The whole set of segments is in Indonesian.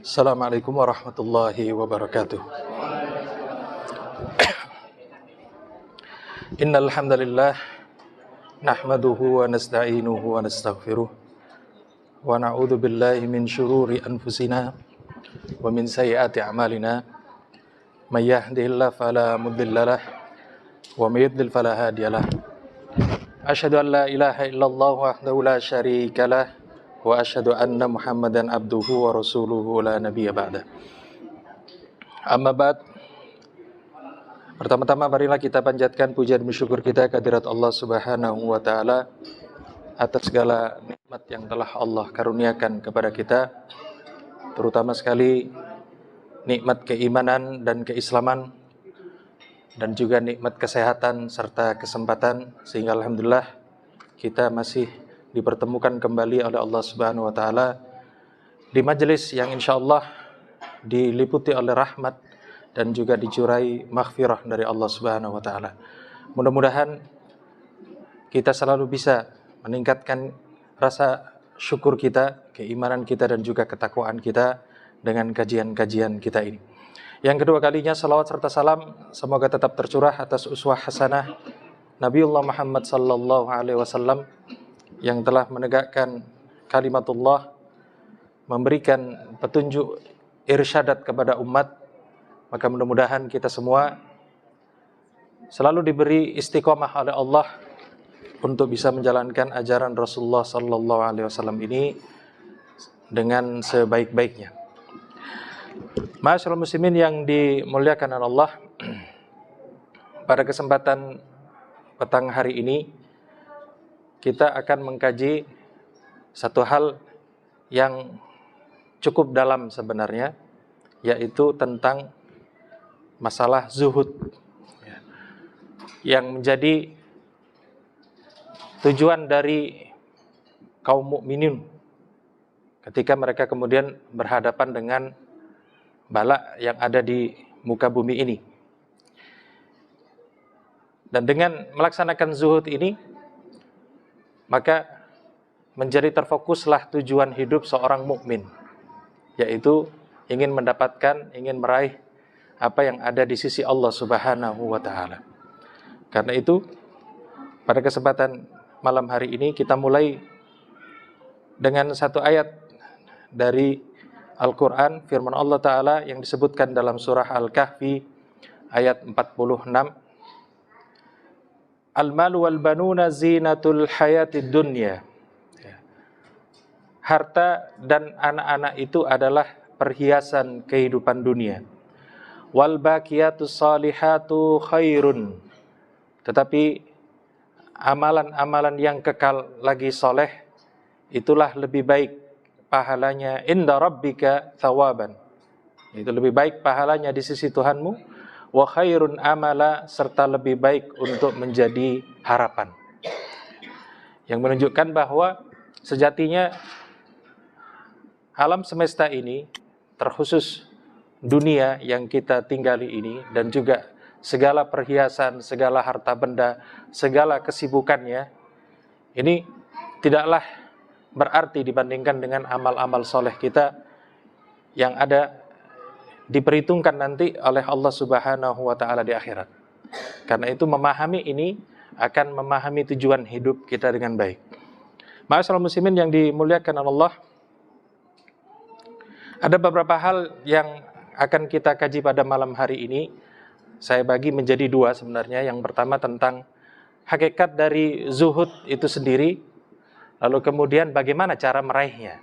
Assalamualaikum warahmatullahi wabarakatuh. Innal hamdalillah nahmaduhu wa nasta'inuhu wa nastaghfiruh wa na'udzu billahi min syururi anfusina wa min sayyiati a'malina. May yahdihillahu fala mudhillalah wa may yudlil fala hadiyalah. Asyhadu an la ilaha illallah wahdahu la syarikalah wa asyhadu anna Muhammadan abduhu wa rasuluhu la nabiyya ba'da. Amma ba'd. Pertama-tama marilah kita panjatkan pujian bersyukur kita kehadirat Allah Subhanahu wa taala atas segala nikmat yang telah Allah karuniakan kepada kita, terutama sekali nikmat keimanan dan keislaman, dan juga nikmat kesehatan serta kesempatan, sehingga alhamdulillah kita masih dipertemukan kembali oleh Allah Subhanahu wa taala di majelis yang insyaallah diliputi oleh rahmat dan juga dicurai maghfirah dari Allah Subhanahu wa taala. Mudah-mudahan kita selalu bisa meningkatkan rasa syukur kita, keimanan kita, dan juga ketakwaan kita dengan kajian-kajian kita ini. Yang kedua kalinya, salawat serta salam semoga tetap tercurah atas uswah hasanah Nabiullah Muhammad sallallahu alaihi wasallam yang telah menegakkan kalimatullah, memberikan petunjuk irsyadat kepada umat. Maka mudah-mudahan kita semua selalu diberi istiqomah oleh Allah untuk bisa menjalankan ajaran Rasulullah sallallahu alaihi wasallam ini dengan sebaik-baiknya. Ma'asyiral muslimin yang dimuliakan oleh Allah, pada kesempatan petang hari ini kita akan mengkaji satu hal yang cukup dalam sebenarnya, yaitu tentang masalah zuhud, yang menjadi tujuan dari kaum mukminin ketika mereka kemudian berhadapan dengan bala yang ada di muka bumi ini. Dan dengan melaksanakan zuhud ini, maka menjadi terfokuslah tujuan hidup seorang mukmin, yaitu ingin mendapatkan, ingin meraih apa yang ada di sisi Allah Subhanahu wa taala. Karena itu, pada kesempatan malam hari ini kita mulai dengan satu ayat dari Al-Quran, firman Allah Ta'ala yang disebutkan dalam surah Al-Kahfi ayat 46. Al-malu wal banuna zinatul hayatid dunya. Harta dan anak-anak itu adalah perhiasan kehidupan dunia. Wal baqiyatus salihatu khairun. Tetapi amalan-amalan yang kekal lagi soleh, itulah lebih baik pahalanya inda rabbika thawaban. Itu lebih baik pahalanya di sisi Tuhanmu. Wa khairun amala, serta lebih baik untuk menjadi harapan. Yang menunjukkan bahwa sejatinya alam semesta ini, terkhusus dunia yang kita tinggali ini, dan juga segala perhiasan, segala harta benda, segala kesibukannya, ini tidaklah berarti dibandingkan dengan amal-amal soleh kita yang ada diperhitungkan nanti oleh Allah Subhanahu wa taala di akhirat. Karena itu memahami ini akan memahami tujuan hidup kita dengan baik. Ma'asyiral muslimin yang dimuliakan Allah, ada beberapa hal yang akan kita kaji pada malam hari ini. Saya bagi menjadi dua sebenarnya. Yang pertama tentang hakikat dari zuhud itu sendiri, lalu kemudian bagaimana cara meraihnya.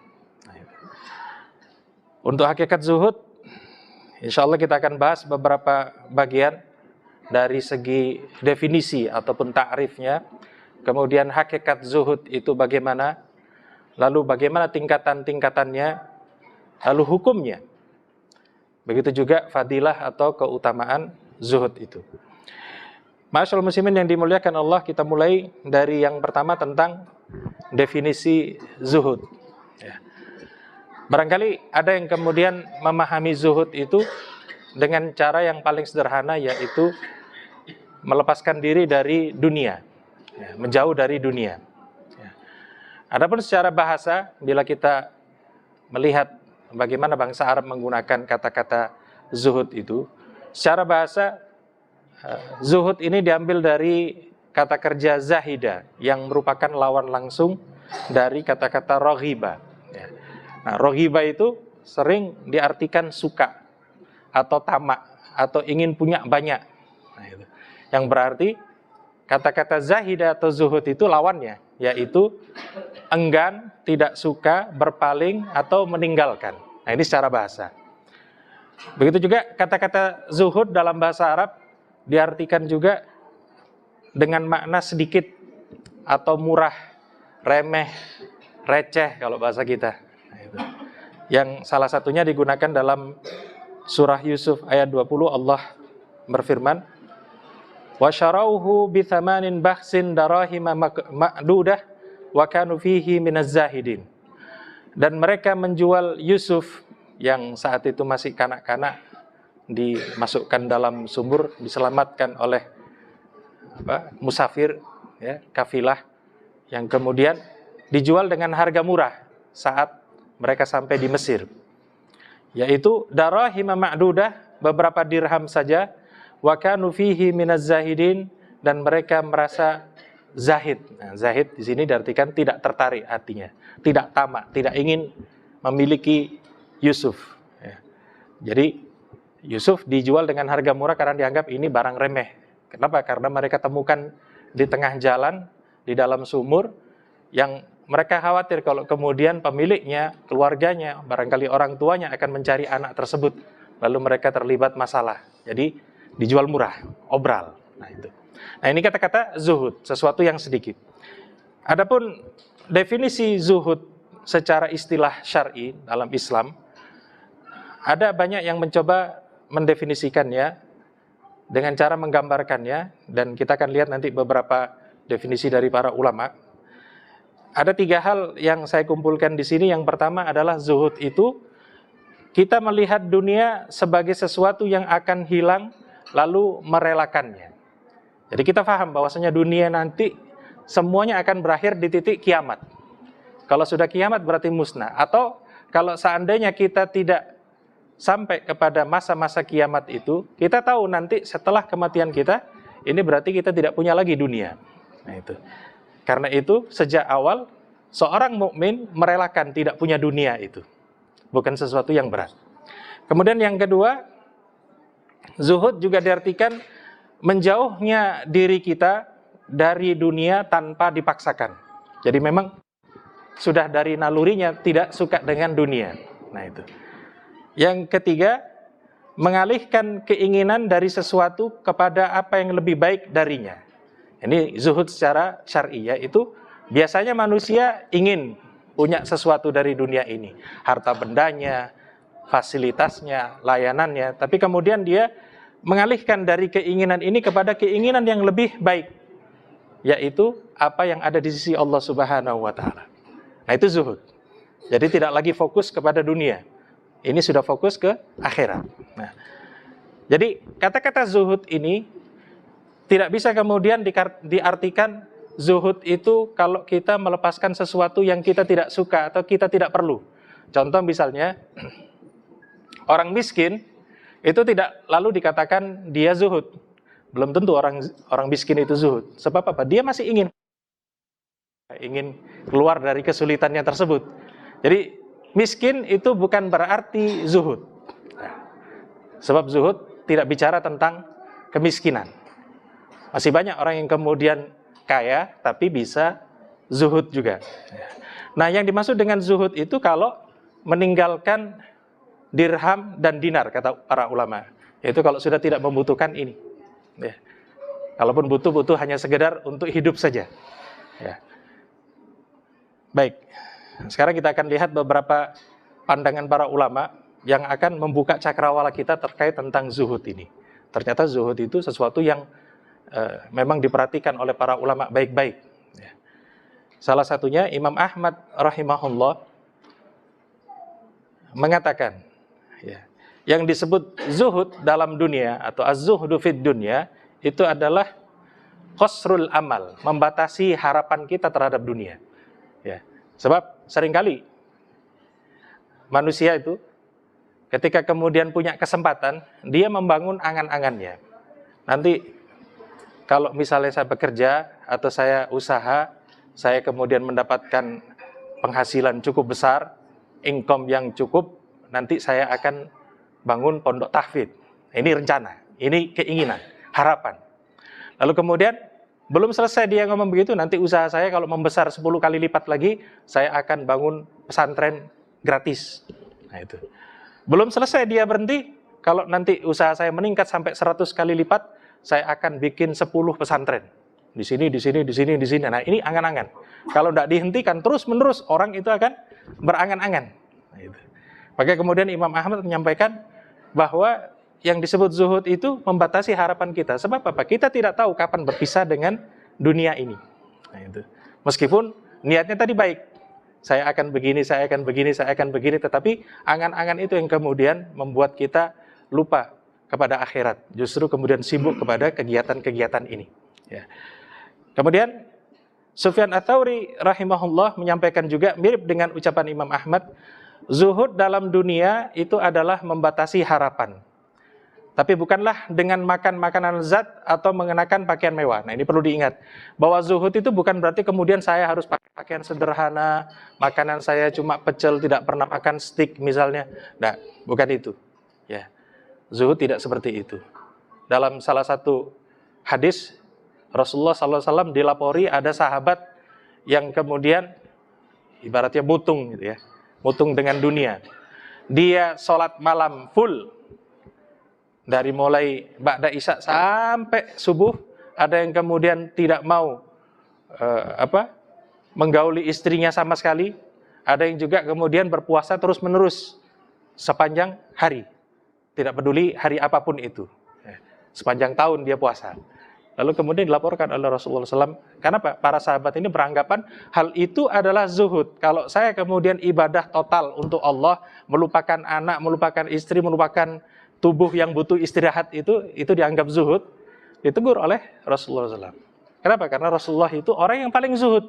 Untuk hakikat zuhud, insyaallah kita akan bahas beberapa bagian dari segi definisi ataupun ta'rifnya, kemudian hakikat zuhud itu bagaimana, lalu bagaimana tingkatan-tingkatannya, lalu hukumnya. Begitu juga fadilah atau keutamaan zuhud itu. Ma'asyiral muslimin yang dimuliakan Allah, kita mulai dari yang pertama tentang definisi zuhud. Barangkali ada yang kemudian memahami zuhud itu dengan cara yang paling sederhana, yaitu melepaskan diri dari dunia, menjauh dari dunia. Adapun secara bahasa, bila kita melihat bagaimana bangsa Arab menggunakan kata-kata zuhud itu. Secara bahasa, zuhud ini diambil dari kata kerja zahida, yang merupakan lawan langsung dari kata-kata raghiba. Nah, raghiba itu sering diartikan suka, atau tamak, atau ingin punya banyak. Nah, itu. Yang berarti kata-kata zahida atau zuhud itu lawannya, yaitu enggan, tidak suka, berpaling, atau meninggalkan. Nah, ini secara bahasa. Begitu juga kata-kata zuhud dalam bahasa Arab diartikan juga dengan makna sedikit, atau murah, remeh, receh kalau bahasa kita. Nah, itu. Yang salah satunya digunakan dalam surah Yusuf ayat 20, Allah berfirman, wa syarauhu bi thamanin bakhsin darahima ma'dudah wa kanu fihi minaz zahidin. Dan mereka menjual Yusuf yang saat itu masih kanak-kanak, dimasukkan dalam sumur, diselamatkan oleh musafir, ya, kafilah, yang kemudian dijual dengan harga murah saat mereka sampai di Mesir, yaitu darahima ma'dudah, beberapa dirham saja, wa kanu fihi minaz zahidin, dan mereka merasa zahid. Nah, zahid di sini diartikan tidak tertarik hatinya, tidak tamak, tidak ingin memiliki Yusuf. Ya. Jadi Yusuf dijual dengan harga murah karena dianggap ini barang remeh. Kenapa? Karena mereka temukan di tengah jalan, di dalam sumur, yang mereka khawatir kalau kemudian pemiliknya, keluarganya, barangkali orang tuanya akan mencari anak tersebut, lalu mereka terlibat masalah. Jadi dijual murah, obral. Nah, itu. Nah, ini kata-kata zuhud, sesuatu yang sedikit. Adapun definisi zuhud secara istilah syar'i dalam Islam, ada banyak yang mencoba mendefinisikannya dengan cara menggambarkannya, dan kita akan lihat nanti beberapa definisi dari para ulama. Ada 3 hal yang saya kumpulkan di sini. Yang pertama adalah zuhud itu kita melihat dunia sebagai sesuatu yang akan hilang, lalu merelakannya. Jadi kita paham bahwasanya dunia nanti semuanya akan berakhir di titik kiamat. Kalau sudah kiamat berarti musnah. Atau kalau seandainya kita tidak sampai kepada masa-masa kiamat itu, kita tahu nanti setelah kematian kita, ini berarti kita tidak punya lagi dunia. Nah, itu. Karena itu sejak awal seorang mukmin merelakan tidak punya dunia itu. Bukan sesuatu yang berat. Kemudian yang kedua, zuhud juga diartikan menjauhnya diri kita dari dunia tanpa dipaksakan. Jadi memang sudah dari nalurinya tidak suka dengan dunia. Nah, itu. Yang ketiga, mengalihkan keinginan dari sesuatu kepada apa yang lebih baik darinya. Ini zuhud secara syar'i, yaitu biasanya manusia ingin punya sesuatu dari dunia ini, harta bendanya, fasilitasnya, layanannya, tapi kemudian dia mengalihkan dari keinginan ini kepada keinginan yang lebih baik, yaitu apa yang ada di sisi Allah Subhanahu wa Ta'ala. Nah, itu zuhud. Jadi tidak lagi fokus kepada dunia. Ini sudah fokus ke akhirat. Nah, jadi kata-kata zuhud ini tidak bisa kemudian diartikan zuhud itu kalau kita melepaskan sesuatu yang kita tidak suka atau kita tidak perlu. Contoh misalnya, orang miskin itu tidak lalu dikatakan dia zuhud. Belum tentu orang miskin itu zuhud. Sebab apa? Dia masih ingin keluar dari kesulitannya tersebut. Jadi miskin itu bukan berarti zuhud. Sebab zuhud tidak bicara tentang kemiskinan. Masih banyak orang yang kemudian kaya tapi bisa zuhud juga. Nah, yang dimaksud dengan zuhud itu kalau meninggalkan dirham dan dinar, kata para ulama. Yaitu kalau sudah tidak membutuhkan ini. Ya. Kalaupun butuh hanya sekedar untuk hidup saja. Ya. Baik. Sekarang kita akan lihat beberapa pandangan para ulama yang akan membuka cakrawala kita terkait tentang zuhud ini. Ternyata zuhud itu sesuatu yang memang diperhatikan oleh para ulama baik-baik. Ya. Salah satunya Imam Ahmad rahimahullah mengatakan, ya, yang disebut zuhud dalam dunia atau az-zuhdu fid dunya itu adalah qasrul amal, membatasi harapan kita terhadap dunia. Ya. Sebab seringkali manusia itu ketika kemudian punya kesempatan, dia membangun angan-angannya. Nanti kalau misalnya saya bekerja atau saya usaha, saya kemudian mendapatkan penghasilan cukup besar, income yang cukup, nanti saya akan bangun pondok tahfidz. Ini rencana, ini keinginan, harapan. Lalu kemudian belum selesai dia ngomong begitu, nanti usaha saya kalau membesar 10 kali lipat lagi, saya akan bangun pesantren gratis. Nah itu. Belum selesai dia berhenti, kalau nanti usaha saya meningkat sampai 100 kali lipat, saya akan bikin 10 pesantren. Di sini, di sini, di sini, di sini. Nah ini angan-angan. Kalau tidak dihentikan terus-menerus, orang itu akan berangan-angan. Nah, itu. Maka kemudian Imam Ahmad menyampaikan bahwa yang disebut zuhud itu membatasi harapan kita. Sebab apa? Kita tidak tahu kapan berpisah dengan dunia ini. Nah, itu. Meskipun niatnya tadi baik. Saya akan begini, saya akan begini, saya akan begini. Tetapi angan-angan itu yang kemudian membuat kita lupa kepada akhirat. Justru kemudian sibuk kepada kegiatan-kegiatan ini. Ya. Kemudian Sufyan Ats-Tsauri rahimahullah menyampaikan juga mirip dengan ucapan Imam Ahmad. Zuhud dalam dunia itu adalah membatasi harapan. Tapi bukanlah dengan makan makanan lezat atau mengenakan pakaian mewah. Nah ini perlu diingat, bahwa zuhud itu bukan berarti kemudian saya harus pakai pakaian sederhana, makanan saya cuma pecel, tidak pernah makan steak misalnya. Nah, bukan itu. Ya, zuhud tidak seperti itu. Dalam salah satu hadis, Rasulullah SAW dilapori ada sahabat yang kemudian ibaratnya mutung gitu ya, mutung dengan dunia. Dia sholat malam full, dari mulai ba'da isya sampai subuh. Ada yang kemudian tidak mau menggauli istrinya sama sekali. Ada yang juga kemudian berpuasa terus-menerus sepanjang hari. Tidak peduli hari apapun itu. Sepanjang tahun dia puasa. Lalu kemudian dilaporkan oleh Rasulullah SAW. Karena para sahabat ini beranggapan hal itu adalah zuhud. Kalau saya kemudian ibadah total untuk Allah, melupakan anak, melupakan istri, melupakan tubuh yang butuh istirahat, itu dianggap zuhud. Ditegur oleh Rasulullah SAW. Kenapa? Karena Rasulullah itu orang yang paling zuhud,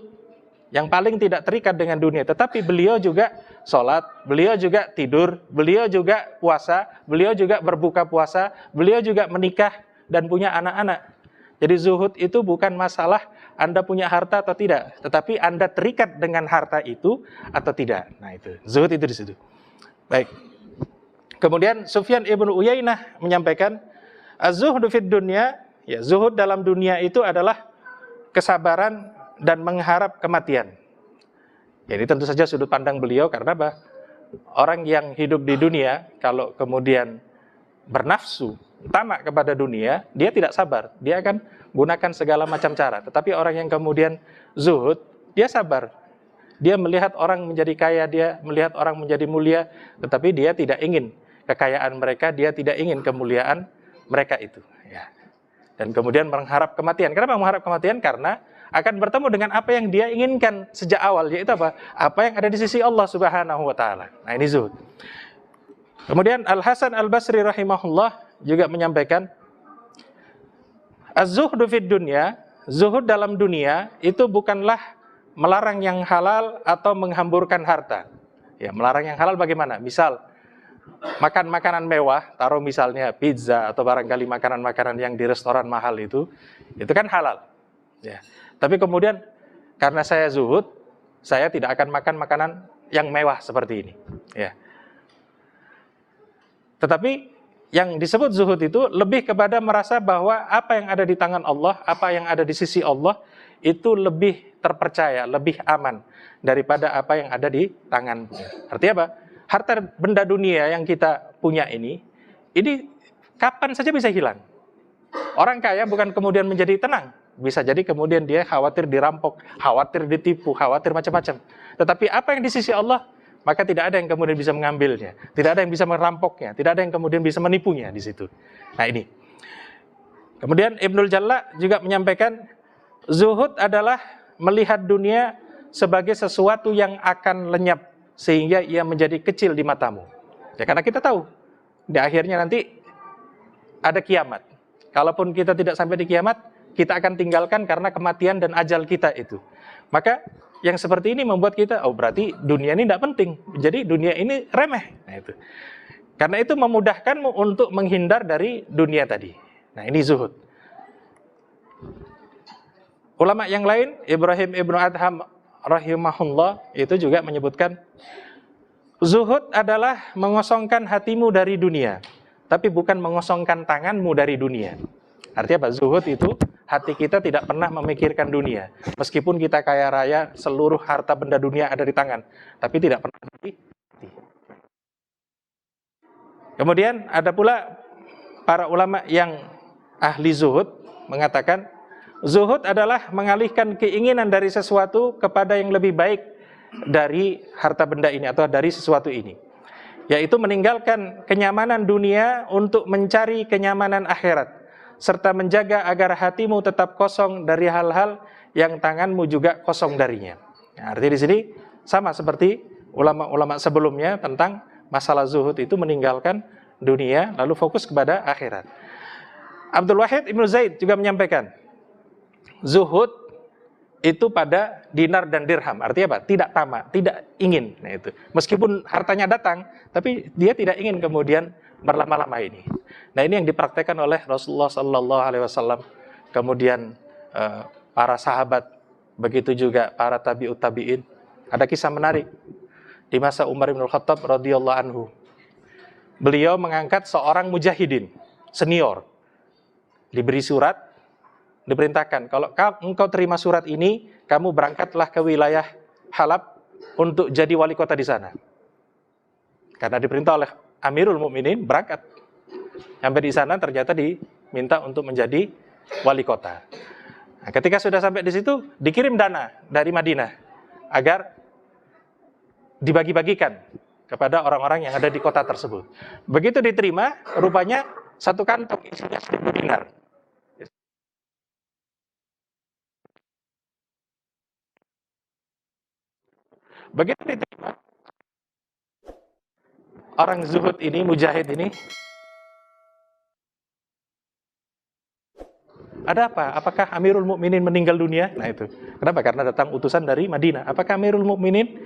yang paling tidak terikat dengan dunia. Tetapi beliau juga sholat, beliau juga tidur, beliau juga puasa, beliau juga berbuka puasa, beliau juga menikah dan punya anak-anak. Jadi zuhud itu bukan masalah Anda punya harta atau tidak, tetapi Anda terikat dengan harta itu atau tidak. Nah itu, zuhud itu di situ. Baik. Kemudian Sufyan ibnu Uyainah menyampaikan, az-zuhdu fid dunya, ya, zuhud dalam dunia itu adalah kesabaran dan mengharap kematian. Ya, ini tentu saja sudut pandang beliau, karena apa? Orang yang hidup di dunia kalau kemudian bernafsu, tamak kepada dunia, dia tidak sabar. Dia akan gunakan segala macam cara. Tetapi orang yang kemudian zuhud, dia sabar. Dia melihat orang menjadi kaya, dia melihat orang menjadi mulia, tetapi dia tidak ingin kekayaan mereka, dia tidak ingin kemuliaan mereka itu. Ya. Dan kemudian mengharap kematian. Kenapa mengharap kematian? Karena akan bertemu dengan apa yang dia inginkan sejak awal, yaitu apa? Apa yang ada di sisi Allah Subhanahu wa Ta'ala. Nah ini zuhud. Kemudian Al-Hasan Al-Basri rahimahullah juga menyampaikan, az-zuhdu fid dunya, zuhud dalam dunia itu bukanlah melarang yang halal atau menghamburkan harta. Ya, melarang yang halal bagaimana? Misal makan makanan mewah, taruh misalnya pizza atau barangkali makanan-makanan yang di restoran mahal itu kan halal. Ya. Tapi kemudian karena saya zuhud, saya tidak akan makan makanan yang mewah seperti ini. Ya. Tetapi yang disebut zuhud itu lebih kepada merasa bahwa apa yang ada di tangan Allah, apa yang ada di sisi Allah itu lebih terpercaya, lebih aman daripada apa yang ada di tangan. Artinya apa? Harta benda dunia yang kita punya ini kapan saja bisa hilang. Orang kaya bukan kemudian menjadi tenang. Bisa jadi kemudian dia khawatir dirampok, khawatir ditipu, khawatir macam-macam. Tetapi apa yang di sisi Allah, maka tidak ada yang kemudian bisa mengambilnya. Tidak ada yang bisa merampoknya. Tidak ada yang kemudian bisa menipunya di situ. Nah ini. Kemudian Ibnul Jalla juga menyampaikan, zuhud adalah melihat dunia sebagai sesuatu yang akan lenyap, sehingga ia menjadi kecil di matamu. Ya, karena kita tahu, di akhirnya nanti ada kiamat. Kalaupun kita tidak sampai di kiamat, kita akan tinggalkan karena kematian dan ajal kita itu. Maka yang seperti ini membuat kita, oh berarti dunia ini tidak penting, jadi dunia ini remeh. Nah, itu. Karena itu memudahkanmu untuk menghindar dari dunia tadi. Nah, ini zuhud. Ulama yang lain, Ibrahim Ibnu Adham rahimahullah, itu juga menyebutkan zuhud adalah mengosongkan hatimu dari dunia, tapi bukan mengosongkan tanganmu dari dunia. Artinya apa? Zuhud itu hati kita tidak pernah memikirkan dunia. Meskipun kita kaya raya, seluruh harta benda dunia ada di tangan, tapi tidak pernah di hati. Kemudian ada pula para ulama yang ahli zuhud mengatakan zuhud adalah mengalihkan keinginan dari sesuatu kepada yang lebih baik dari harta benda ini atau dari sesuatu ini, yaitu meninggalkan kenyamanan dunia untuk mencari kenyamanan akhirat, serta menjaga agar hatimu tetap kosong dari hal-hal yang tanganmu juga kosong darinya. Nah, artinya di sini sama seperti ulama-ulama sebelumnya tentang masalah zuhud, itu meninggalkan dunia lalu fokus kepada akhirat. Abdul Wahid Ibnu Zaid juga menyampaikan zuhud itu pada dinar dan dirham. Artinya apa? Tidak tamak, tidak ingin. Nah, itu. Meskipun hartanya datang, tapi dia tidak ingin kemudian berlama-lama ini. Nah, ini yang dipraktekkan oleh Rasulullah Sallallahu Alaihi Wasallam. Kemudian para sahabat, begitu juga para tabi'ut tabi'in. Ada kisah menarik di masa Umar bin Khattab radhiyallahu anhu. Beliau mengangkat seorang mujahidin senior, diberi surat, diperintahkan, kalau engkau terima surat ini, kamu berangkatlah ke wilayah Halab untuk jadi wali kota di sana. Karena diperintah oleh Amirul Mukminin, berangkat. Sampai di sana ternyata diminta untuk menjadi wali kota. Nah, ketika sudah sampai di situ, dikirim dana dari Madinah agar dibagi-bagikan kepada orang-orang yang ada di kota tersebut. Begitu diterima, rupanya satu kantong isinya 1.000 dinar. Begitu diterima, orang zuhud ini, mujahid ini, ada apa? Apakah Amirul Mukminin meninggal dunia? Nah, itu. Kenapa? Karena datang utusan dari Madinah. Apakah Amirul Mukminin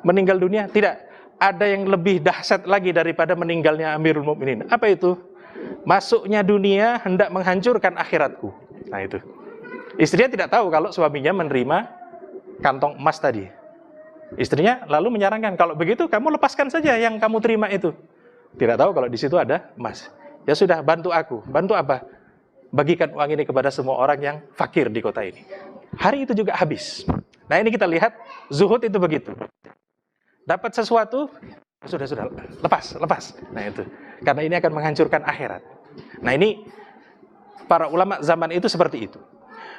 meninggal dunia? Tidak. Ada yang lebih dahsyat lagi daripada meninggalnya Amirul Mukminin. Apa itu? Masuknya dunia hendak menghancurkan akhiratku. Nah, itu. Istrinya tidak tahu kalau suaminya menerima kantong emas tadi. Istrinya lalu menyarankan, kalau begitu kamu lepaskan saja yang kamu terima itu. Tidak tahu kalau di situ ada emas. Ya sudah, bantu aku. Bantu apa? Bagikan uang ini kepada semua orang yang fakir di kota ini. Hari itu juga habis. Nah, ini kita lihat zuhud itu begitu. Dapat sesuatu, sudah lepas. Nah, itu. Karena ini akan menghancurkan akhirat. Nah, ini para ulama zaman itu seperti itu.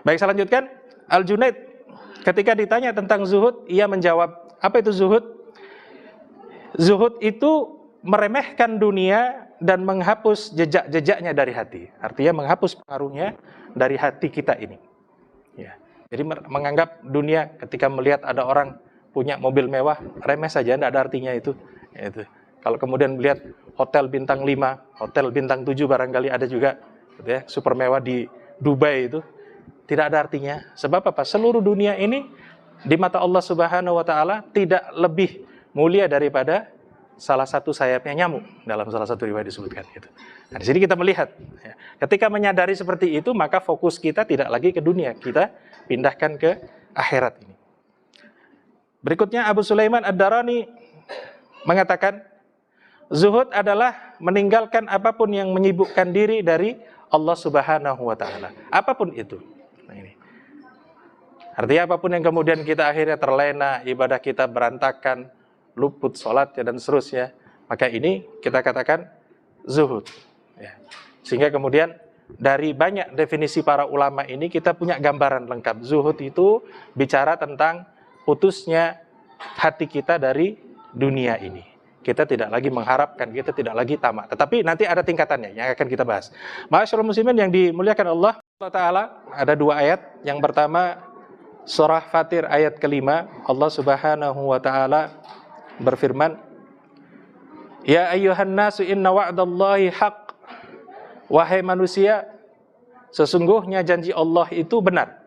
Baik, saya lanjutkan. Al-Junaid ketika ditanya tentang zuhud, ia menjawab, apa itu zuhud? Zuhud itu meremehkan dunia dan menghapus jejak-jejaknya dari hati. Artinya menghapus pengaruhnya dari hati kita ini. Ya. Jadi menganggap dunia, ketika melihat ada orang punya mobil mewah, remeh saja, tidak ada artinya itu. Ya, itu. Kalau kemudian melihat hotel bintang 5, hotel bintang 7 barangkali ada juga, gitu ya, super mewah di Dubai itu, tidak ada artinya. Sebab apa? Seluruh dunia ini di mata Allah Subhanahu wa taala tidak lebih mulia daripada salah satu sayapnya nyamuk, dalam salah satu riwayat disebutkan gitu. Nah, di sini kita melihat, ya, ketika menyadari seperti itu, maka fokus kita tidak lagi ke dunia, kita pindahkan ke akhirat ini. Berikutnya Abu Sulaiman Ad-Darani mengatakan, zuhud adalah meninggalkan apapun yang menyibukkan diri dari Allah Subhanahu wa taala, apapun itu. Nah, ini. Artinya apapun yang kemudian kita akhirnya terlena, ibadah kita berantakan, luput sholatnya dan seterusnya, maka ini kita katakan zuhud. Ya. Sehingga kemudian dari banyak definisi para ulama ini kita punya gambaran lengkap. Zuhud itu bicara tentang putusnya hati kita dari dunia ini. Kita tidak lagi mengharapkan, kita tidak lagi tamak. Tetapi nanti ada tingkatannya yang akan kita bahas. Ma'asyiral muslimin yang dimuliakan Allah Ta'ala, ada 2 ayat. Yang pertama surah Fatir ayat ke-5, Allah Subhanahu wa taala berfirman, ya ayyuhan nasu inna wa'dallahi haq. Wahai manusia, sesungguhnya janji Allah itu benar.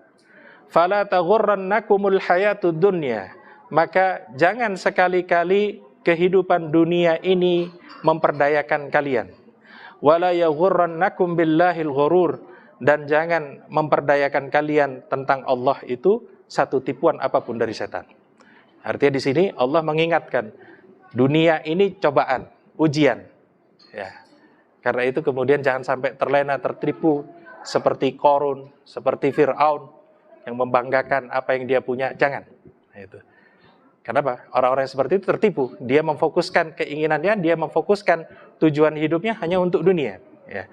Fala taghurrannakumul hayatud dunya. Maka jangan sekali-kali kehidupan dunia ini memperdayakan kalian. Wala yaghurrannakum billahil ghurur. Dan jangan memperdayakan kalian tentang Allah itu satu tipuan apapun dari setan. Artinya di sini Allah mengingatkan dunia ini cobaan, ujian. Ya. Karena itu kemudian jangan sampai terlena, tertipu seperti Qarun, seperti Fir'aun yang membanggakan apa yang dia punya. Jangan. Nah, itu. Kenapa? Orang-orang yang seperti itu tertipu. Dia memfokuskan keinginannya, dia memfokuskan tujuan hidupnya hanya untuk dunia. Ya.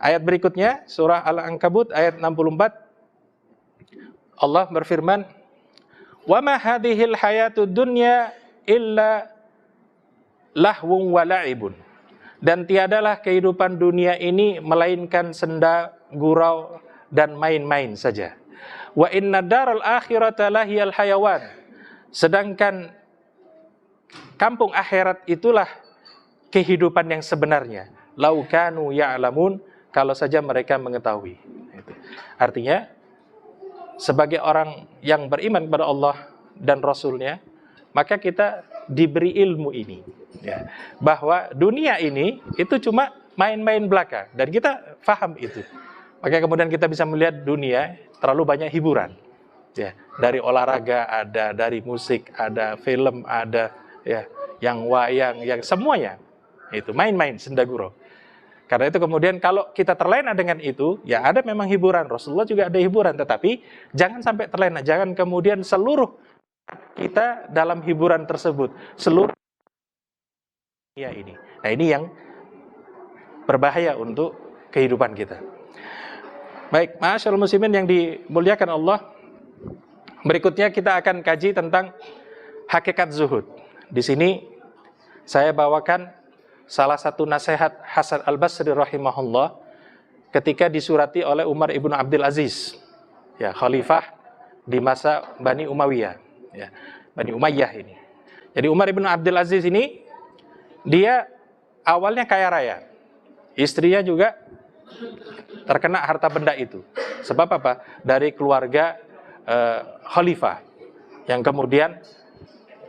Ayat berikutnya, surah Al-Ankabut ayat 64. Allah berfirman, "Wa ma hadhil hayatud dunya illa lahwun wa la'ibun." Dan tiadalah kehidupan dunia ini melainkan senda, gurau, dan main-main saja. Wa inna daral akhirata lahiyal hayawan. Sedangkan kampung akhirat itulah kehidupan yang sebenarnya. Lau kanu ya'lamun, kalau saja mereka mengetahui. Artinya, sebagai orang yang beriman kepada Allah dan Rasulnya, maka kita diberi ilmu ini. Ya, bahwa dunia ini itu cuma main-main belaka. Dan kita paham itu. Maka kemudian kita bisa melihat dunia terlalu banyak hiburan. Ya, dari olahraga ada, dari musik ada, film ada, ya, yang wayang, yang semuanya. Itu main-main, sendaguro. Karena itu kemudian kalau kita terlena dengan itu, ya ada memang hiburan. Rasulullah juga ada hiburan, tetapi jangan sampai terlena. Jangan kemudian seluruh kita dalam hiburan tersebut. Seluruh dunia ini. Nah, ini yang berbahaya untuk kehidupan kita. Baik, ma'asyiral muslimin yang dimuliakan Allah. Berikutnya kita akan kaji tentang hakikat zuhud. Di sini saya bawakan salah satu nasihat Hasan Al-Basri rahimahullah ketika disurati oleh Umar ibn Abdul Aziz, ya, khalifah di masa Bani Umayyah, ya, Bani Umayyah ini. Jadi Umar ibn Abdul Aziz ini dia awalnya kaya raya, istrinya juga terkena harta benda itu. Sebab apa? Dari keluarga khalifah yang kemudian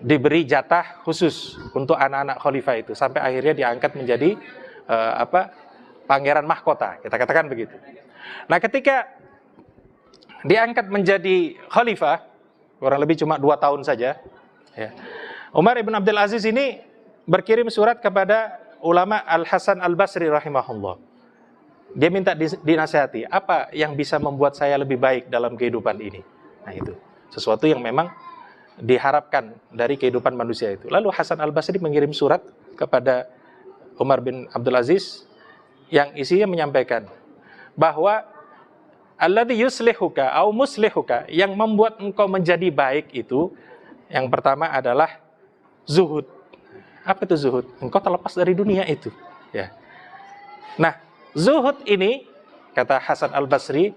diberi jatah khusus untuk anak-anak khalifah itu sampai akhirnya diangkat menjadi pangeran mahkota, kita katakan begitu. Nah, ketika diangkat menjadi khalifah kurang lebih cuma 2 tahun saja, ya, Umar ibn Abdul Aziz ini berkirim surat kepada ulama Al-Hasan Al-Basri rahimahullah. Dia minta dinasihati, apa yang bisa membuat saya lebih baik dalam kehidupan ini. Nah, itu sesuatu yang memang diharapkan dari kehidupan manusia itu. Lalu Hasan Al-Basri mengirim surat kepada Umar bin Abdul Aziz yang isinya menyampaikan bahwa alladzi yuslihuka au muslihuka, yang membuat engkau menjadi baik itu yang pertama adalah zuhud. Apa itu zuhud? Engkau terlepas dari dunia itu, ya. Nah, zuhud ini kata Hasan Al-Basri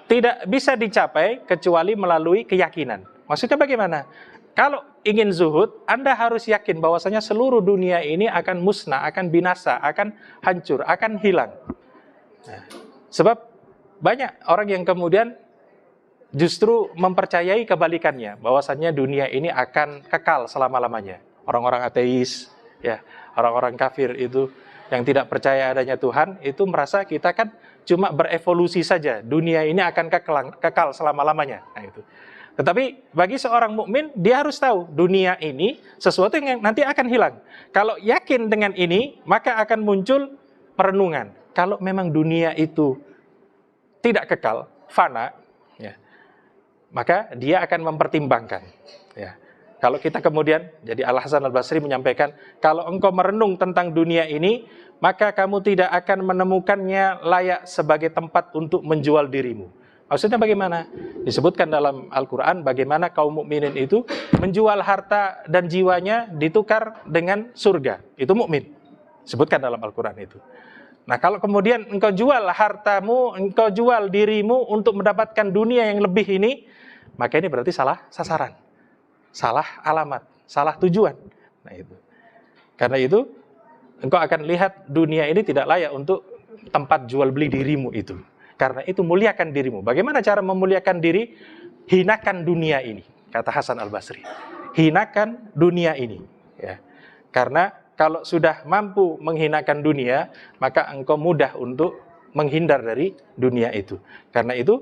tidak bisa dicapai kecuali melalui keyakinan. Maksudnya bagaimana? Kalau ingin zuhud, Anda harus yakin bahwasanya seluruh dunia ini akan musnah, akan binasa, akan hancur, akan hilang. Nah, sebab banyak orang yang kemudian justru mempercayai kebalikannya, bahwasanya dunia ini akan kekal selama-lamanya. Orang-orang ateis, ya, orang-orang kafir itu yang tidak percaya adanya Tuhan, itu merasa kita kan cuma berevolusi saja, dunia ini akan kekal selama-lamanya. Nah, itu. Tetapi bagi seorang mukmin, dia harus tahu dunia ini sesuatu yang nanti akan hilang. Kalau yakin dengan ini, maka akan muncul perenungan. Kalau memang dunia itu tidak kekal, fana, ya, maka dia akan mempertimbangkan. Ya. Kalau kita kemudian, jadi Al-Hasan Al-Basri menyampaikan, kalau engkau merenung tentang dunia ini, maka kamu tidak akan menemukannya layak sebagai tempat untuk menjual dirimu. Maksudnya bagaimana? Disebutkan dalam Al-Quran bagaimana kaum mukminin itu menjual harta dan jiwanya ditukar dengan surga. Itu mukmin. Sebutkan dalam Al-Quran itu. Nah, kalau kemudian engkau jual hartamu, engkau jual dirimu untuk mendapatkan dunia yang lebih ini, maka ini berarti salah sasaran, salah alamat, salah tujuan. Nah, itu. Karena itu engkau akan lihat dunia ini tidak layak untuk tempat jual beli dirimu itu. Karena itu muliakan dirimu. Bagaimana cara memuliakan diri? hinakan dunia ini, kata Hasan Al-Basri. Hinakan dunia ini, ya. Karena kalau sudah mampu menghinakan dunia, maka engkau mudah untuk menghindar dari dunia itu. Karena itu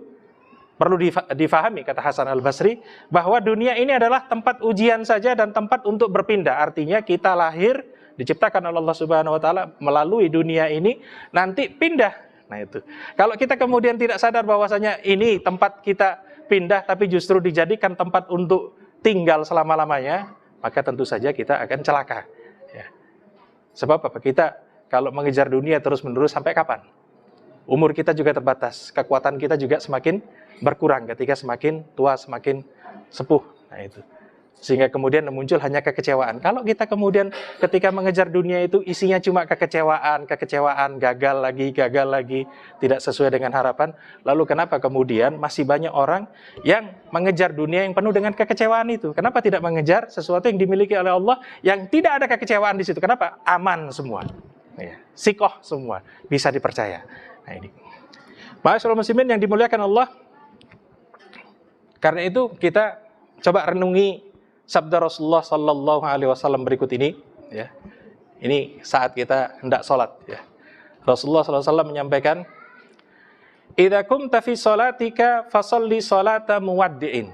perlu difahami, kata Hasan Al-Basri, bahwa dunia ini adalah tempat ujian saja dan tempat untuk berpindah. Artinya kita lahir, diciptakan oleh Allah Subhanahu wa taala melalui dunia ini, nanti pindah. Nah itu. Kalau kita kemudian tidak sadar bahwasanya ini tempat kita pindah, tapi justru dijadikan tempat untuk tinggal selama-lamanya, maka tentu saja kita akan celaka. Ya. Sebab apa? Kita kalau mengejar dunia terus-menerus sampai kapan? Umur kita juga terbatas, kekuatan kita juga semakin berkurang ketika semakin tua, semakin sepuh. Nah itu. Sehingga kemudian muncul hanya kekecewaan. Kalau kita kemudian ketika mengejar dunia itu isinya cuma kekecewaan, gagal lagi, tidak sesuai dengan harapan. Lalu kenapa kemudian masih banyak orang yang mengejar dunia yang penuh dengan kekecewaan itu? Kenapa tidak mengejar sesuatu yang dimiliki oleh Allah yang tidak ada kekecewaan di situ? Kenapa? Aman semua. Ya, sikoh semua, bisa dipercaya. Nah ini. Ma'asyiral muslimin yang dimuliakan Allah. Karena itu kita coba renungi sabda Rasulullah Sallallahu Alaihi Wasallam berikut ini, ya. Ini saat kita hendak sholat, ya. Rasulullah Sallallahu Alaihi Wasallam menyampaikan, "Idza kumta fi sholatika fasalli sholata muwaddi'in."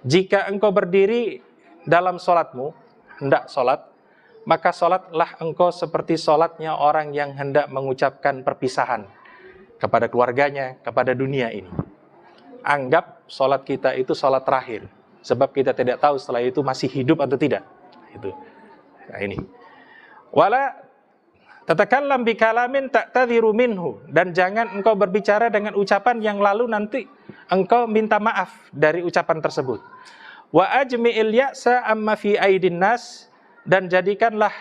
Jika engkau berdiri dalam sholatmu, hendak sholat, maka sholatlah engkau seperti sholatnya orang yang hendak mengucapkan perpisahan kepada keluarganya, kepada dunia ini. Anggap sholat kita itu sholat terakhir. Sebab kita tidak tahu setelah itu masih hidup atau tidak. Itu. Nah ini. Wala tatakallam bikalamin ta'tadhiru minhu, dan jangan engkau berbicara dengan ucapan yang lalu nanti engkau minta maaf dari ucapan tersebut. Wa ajmi'il ya'sa amma fi aidin nas, dan jadikanlah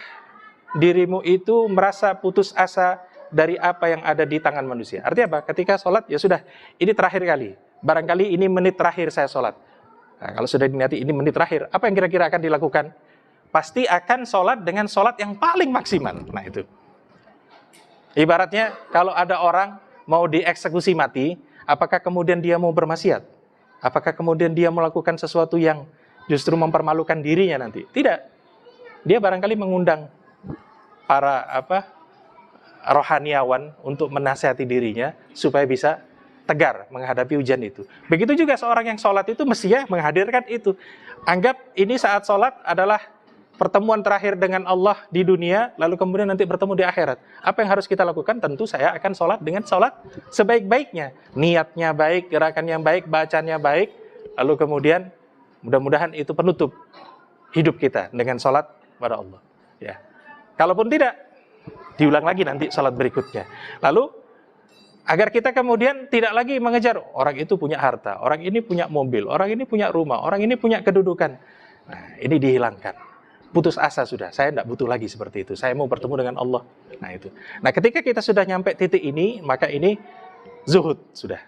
dirimu itu merasa putus asa dari apa yang ada di tangan manusia. Artinya apa? Ketika sholat ya sudah, ini terakhir kali. Barangkali ini menit terakhir saya sholat. Nah, kalau sudah diniati ini menit terakhir, apa yang kira-kira akan dilakukan? Pasti akan sholat dengan sholat yang paling maksimal. Nah itu. Ibaratnya kalau ada orang mau dieksekusi mati, apakah kemudian dia mau bermaksiat? Apakah kemudian dia melakukan sesuatu yang justru mempermalukan dirinya nanti? Tidak. Dia barangkali mengundang para rohaniawan untuk menasihati dirinya supaya bisa tegar menghadapi ujian itu. Begitu juga seorang yang sholat itu mestinya menghadirkan itu. Anggap ini saat sholat adalah pertemuan terakhir dengan Allah di dunia, lalu kemudian nanti bertemu di akhirat. Apa yang harus kita lakukan? Tentu saya akan sholat dengan sholat sebaik-baiknya. Niatnya baik, gerakannya baik, bacaannya baik, lalu kemudian mudah-mudahan itu penutup hidup kita dengan sholat pada Allah. Ya. Kalaupun tidak, diulang lagi nanti sholat berikutnya. Lalu agar kita kemudian tidak lagi mengejar orang itu punya harta, orang ini punya mobil, orang ini punya rumah, orang ini punya kedudukan. Nah, ini dihilangkan. Putus asa sudah, saya tidak butuh lagi seperti itu. Saya mau bertemu dengan Allah. Nah itu. Nah ketika kita sudah nyampe titik ini, maka ini zuhud sudah.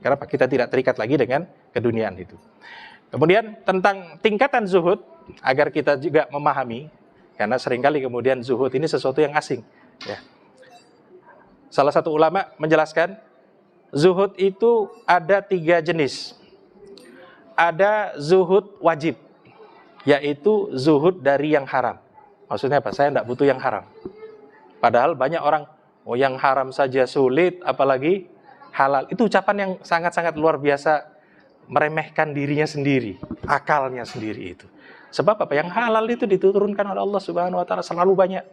Kenapa? Kita tidak terikat lagi dengan keduniaan itu. Kemudian tentang tingkatan zuhud, agar kita juga memahami, karena seringkali kemudian zuhud ini sesuatu yang asing. Ya. Salah satu ulama menjelaskan, zuhud itu ada 3 jenis. Ada zuhud wajib, yaitu zuhud dari yang haram. Maksudnya apa? Saya tidak butuh yang haram. Padahal banyak orang, oh yang haram saja sulit, apalagi halal. Itu ucapan yang sangat-sangat luar biasa, meremehkan dirinya sendiri, akalnya sendiri itu. Sebab apa? Yang halal itu diturunkan oleh Allah Subhanahu wa taala selalu banyak.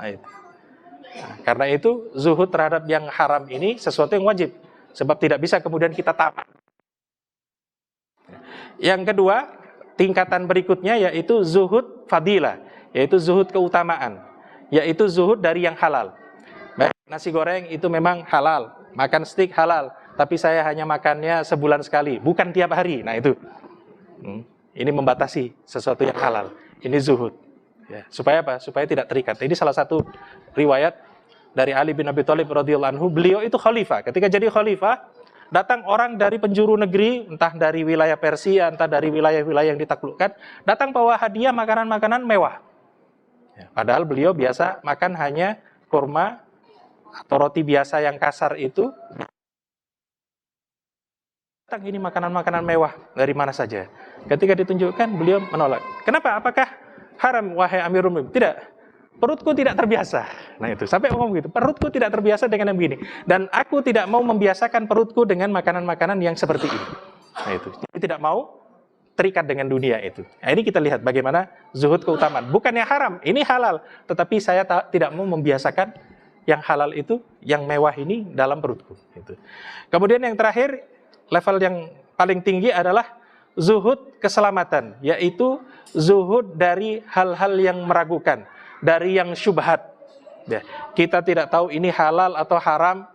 Nah, itu. Nah, karena itu zuhud terhadap yang haram ini sesuatu yang wajib, sebab tidak bisa kemudian kita tamat. Yang kedua, tingkatan berikutnya yaitu zuhud fadilah, yaitu zuhud keutamaan, yaitu zuhud dari yang halal. Baik, nasi goreng itu memang halal, makan steak halal, tapi saya hanya makannya sebulan sekali, bukan tiap hari. Nah itu, ini membatasi sesuatu yang halal. Ini zuhud. Ya, supaya apa? Supaya tidak terikat. Ini salah satu riwayat dari Ali bin Abi Thalib radhiyallahu anhu. Beliau itu khalifah. Ketika jadi khalifah, datang orang dari penjuru negeri, entah dari wilayah Persia, entah dari wilayah-wilayah yang ditaklukkan, datang bawa hadiah makanan-makanan mewah. Ya, padahal beliau biasa makan hanya kurma atau roti biasa yang kasar itu. datang ini makanan-makanan mewah dari mana saja. Ketika ditunjukkan, beliau menolak. Kenapa? Apakah haram, wahai Amirul Mukminin? Tidak. Perutku tidak terbiasa. Nah itu, sampai ngomong gitu. Perutku tidak terbiasa dengan yang begini. Dan aku tidak mau membiasakan perutku dengan makanan-makanan yang seperti ini. Nah itu. Jadi tidak mau terikat dengan dunia itu. Nah, ini kita lihat bagaimana zuhud keutamaan. Bukannya haram, ini halal. Tetapi saya tidak mau membiasakan yang halal itu, yang mewah ini dalam perutku. Itu. Kemudian yang terakhir, level yang paling tinggi adalah zuhud keselamatan, yaitu zuhud dari hal-hal yang meragukan, dari yang syubhat. Ya, kita tidak tahu ini halal atau haram,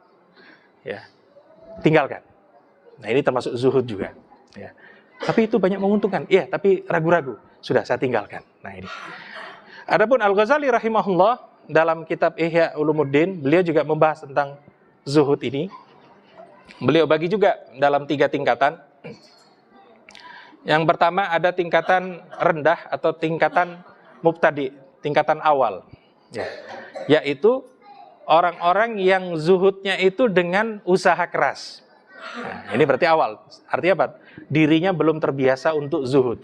ya, tinggalkan. Nah ini termasuk zuhud juga. Ya. Tapi itu banyak menguntungkan, iya, tapi ragu-ragu, sudah saya tinggalkan. Nah ini. Adapun Al-Ghazali rahimahullah dalam kitab Ihya Ulumuddin, beliau juga membahas tentang zuhud ini. Beliau bagi juga dalam 3 tingkatan. Yang pertama ada tingkatan rendah atau tingkatan mubtadi, tingkatan awal. Ya. Yaitu orang-orang yang zuhudnya itu dengan usaha keras. Nah, ini berarti awal. Artinya apa? Dirinya belum terbiasa untuk zuhud.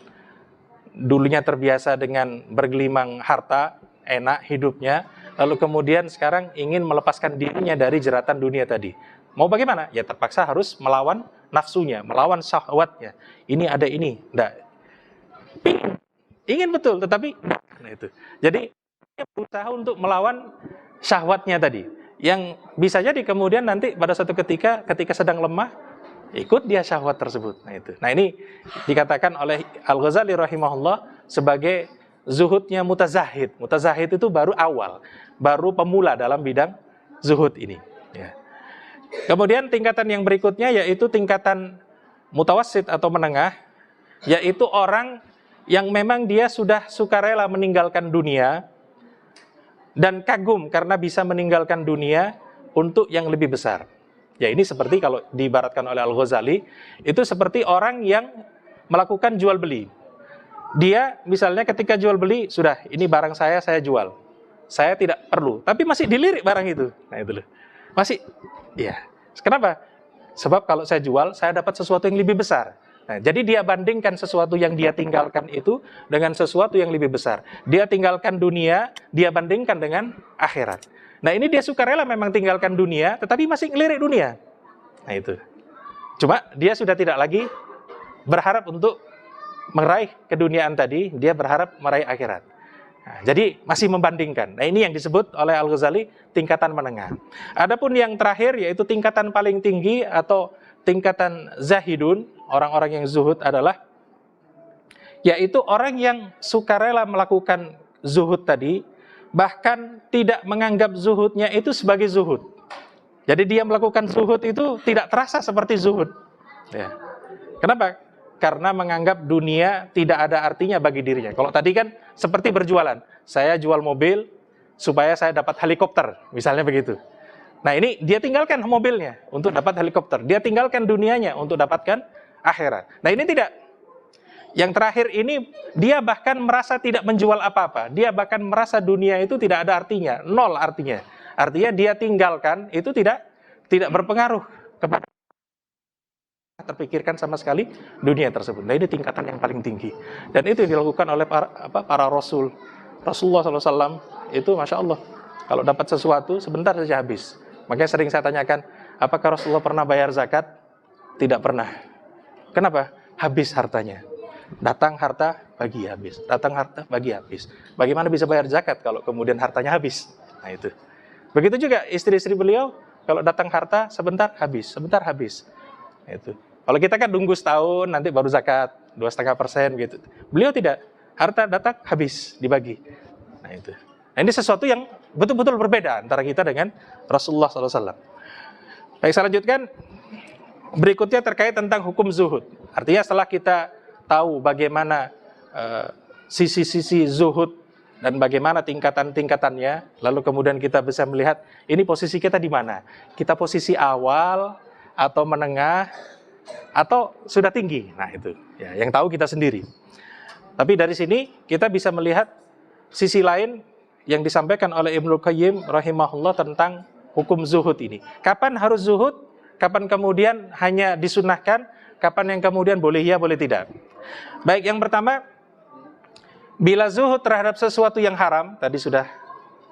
Dulunya terbiasa dengan bergelimang harta, enak hidupnya, lalu kemudian sekarang ingin melepaskan dirinya dari jeratan dunia tadi. Mau bagaimana? Ya terpaksa harus melawan nafsunya, melawan syahwatnya. Ini ada ini, enggak. Ingin betul, tetapi nah itu. Jadi dia berusaha untuk melawan syahwatnya tadi. Yang bisa jadi kemudian nanti pada suatu ketika sedang lemah, ikut dia syahwat tersebut. Nah itu. Nah ini dikatakan oleh Al-Ghazali rahimahullah sebagai zuhudnya mutazahid. Mutazahid itu baru awal, baru pemula dalam bidang zuhud ini. Ya. Kemudian tingkatan yang berikutnya yaitu tingkatan mutawassit atau menengah, yaitu orang yang memang dia sudah sukarela meninggalkan dunia dan kagum karena bisa meninggalkan dunia untuk yang lebih besar. Ya ini seperti kalau diibaratkan oleh Al-Ghazali, itu seperti orang yang melakukan jual beli. Dia misalnya ketika jual beli, sudah ini barang saya jual. Saya tidak perlu, tapi masih dilirik barang itu. Nah itu loh. Masih, iya. Kenapa? Sebab kalau saya jual, saya dapat sesuatu yang lebih besar. Nah, jadi dia bandingkan sesuatu yang dia tinggalkan itu dengan sesuatu yang lebih besar. Dia tinggalkan dunia, dia bandingkan dengan akhirat. Nah ini dia sukarela memang tinggalkan dunia, tetapi masih ngelirik dunia. Nah itu. Cuma dia sudah tidak lagi berharap untuk meraih keduniaan tadi, dia berharap meraih akhirat. Nah, jadi masih membandingkan. Nah ini yang disebut oleh Al-Ghazali tingkatan menengah. Adapun yang terakhir yaitu tingkatan paling tinggi atau tingkatan zahidun, orang-orang yang zuhud adalah yaitu orang yang sukarela melakukan zuhud tadi, bahkan tidak menganggap zuhudnya itu sebagai zuhud. Jadi dia melakukan zuhud itu tidak terasa seperti zuhud. Ya. Kenapa? Karena menganggap dunia tidak ada artinya bagi dirinya. Kalau tadi kan seperti berjualan. Saya jual mobil supaya saya dapat helikopter, misalnya begitu. Nah ini dia tinggalkan mobilnya untuk dapat helikopter. Dia tinggalkan dunianya untuk dapatkan akhirat. Nah ini tidak. Yang terakhir ini dia bahkan merasa tidak menjual apa-apa. Dia bahkan merasa dunia itu tidak ada artinya, nol artinya. Artinya dia tinggalkan itu tidak berpengaruh kepada terpikirkan sama sekali dunia tersebut. Nah ini tingkatan yang paling tinggi. Dan itu yang dilakukan oleh para rasul. Rasulullah SAW itu Masya Allah, kalau dapat sesuatu sebentar saja habis. Makanya sering saya tanyakan, apakah Rasulullah pernah bayar zakat? Tidak pernah. Kenapa? Habis hartanya. Datang harta, bagi habis. Datang harta, bagi habis. Bagaimana bisa bayar zakat kalau kemudian hartanya habis? Nah itu. Begitu juga istri-istri beliau, kalau datang harta sebentar habis, sebentar habis. Nah, itu. Kalau kita kan nunggu setahun, nanti baru zakat, 2,5% gitu. Beliau tidak, harta datang habis, dibagi. Nah itu. Nah ini sesuatu yang betul-betul berbeda antara kita dengan Rasulullah SAW. Baik, saya lanjutkan. Berikutnya terkait tentang hukum zuhud. Artinya setelah kita tahu bagaimana sisi-sisi zuhud dan bagaimana tingkatan-tingkatannya, lalu kemudian kita bisa melihat ini posisi kita di mana. Kita posisi awal atau menengah atau sudah tinggi. Nah itu ya, yang tahu kita sendiri. Tapi dari sini kita bisa melihat sisi lain yang disampaikan oleh Ibnu Qayyim rahimahullah tentang hukum zuhud ini. Kapan harus zuhud? Kapan kemudian hanya disunahkan? kapan yang kemudian boleh iya, boleh tidak. Baik, yang pertama, bila zuhud terhadap sesuatu yang haram, tadi sudah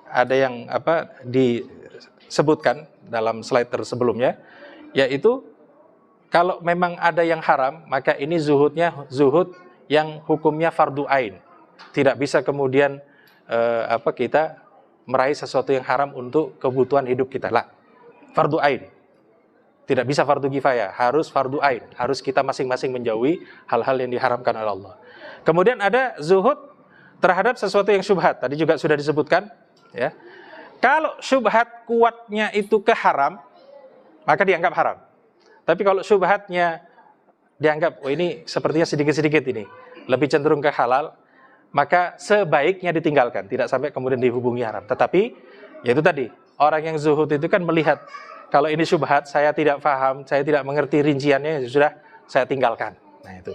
ada yang disebutkan dalam slide tersebelumnya, yaitu kalau memang ada yang haram, maka ini zuhudnya zuhud yang hukumnya fardu ain. Tidak bisa kemudian kita meraih sesuatu yang haram untuk kebutuhan hidup kita. Lah, fardu ain. Tidak bisa fardu kifayah, harus fardu ain. Harus kita masing-masing menjauhi hal-hal yang diharamkan oleh Allah. Kemudian ada zuhud terhadap sesuatu yang syubhat. Tadi juga sudah disebutkan, ya. Kalau syubhat kuatnya itu ke haram, maka dianggap haram. Tapi kalau syubhatnya dianggap, oh ini sepertinya sedikit-sedikit ini, lebih cenderung ke halal, maka sebaiknya ditinggalkan, tidak sampai kemudian dihubungi haram. Tetapi, ya itu tadi, orang yang zuhud itu kan melihat, kalau ini syubhat, saya tidak paham, saya tidak mengerti rinciannya, ya sudah, saya tinggalkan. Nah itu.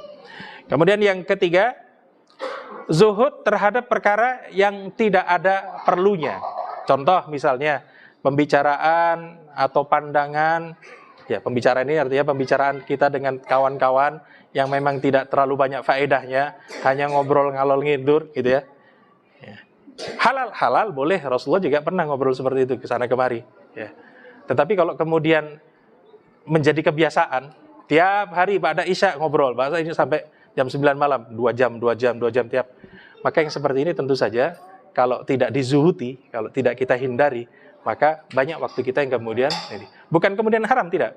Kemudian yang ketiga, zuhud terhadap perkara yang tidak ada perlunya. Contoh misalnya, pembicaraan atau pandangan, ya pembicaraan ini artinya pembicaraan kita dengan kawan-kawan yang memang tidak terlalu banyak faedahnya, hanya ngobrol ngalor ngidur gitu ya. Halal boleh, Rasulullah juga pernah ngobrol seperti itu ke sana kemari, ya. Tetapi kalau kemudian menjadi kebiasaan, tiap hari pada Isya ngobrol, bahasa ini sampai jam 9 malam, 2 jam tiap. Maka yang seperti ini tentu saja kalau tidak dizuhuti, kalau tidak kita hindari, maka banyak waktu kita yang kemudian bukan kemudian haram, tidak.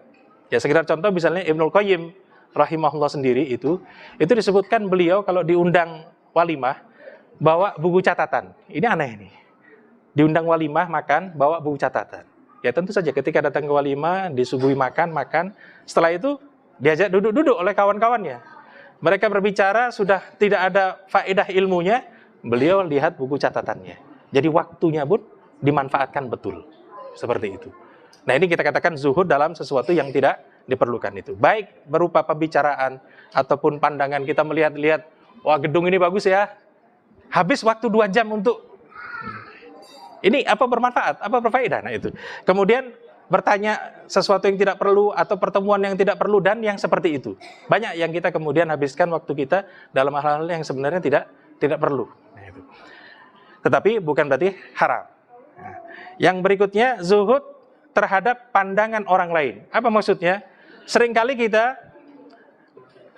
Ya sekedar contoh misalnya Ibnul Qayyim rahimahullah sendiri itu disebutkan beliau kalau diundang walimah bawa buku catatan. Ini aneh ini. Diundang walimah makan bawa buku catatan. Ya tentu saja ketika datang ke walimah disuguhi makan, setelah itu diajak duduk-duduk oleh kawan-kawannya. Mereka berbicara sudah tidak ada faedah ilmunya, beliau lihat buku catatannya. Jadi waktunya pun dimanfaatkan betul. Seperti itu. Nah ini kita katakan zuhud dalam sesuatu yang tidak diperlukan itu. Baik berupa pembicaraan ataupun pandangan kita melihat-lihat, wah gedung ini bagus ya. Habis waktu 2 jam untuk ini apa bermanfaat, apa berfaedah. Nah itu. Kemudian bertanya sesuatu yang tidak perlu atau pertemuan yang tidak perlu dan yang seperti itu. Banyak yang kita kemudian habiskan waktu kita dalam hal-hal yang sebenarnya tidak perlu. Nah, itu. Tetapi bukan berarti haram. Nah, yang berikutnya zuhud terhadap pandangan orang lain. Apa maksudnya? Seringkali kita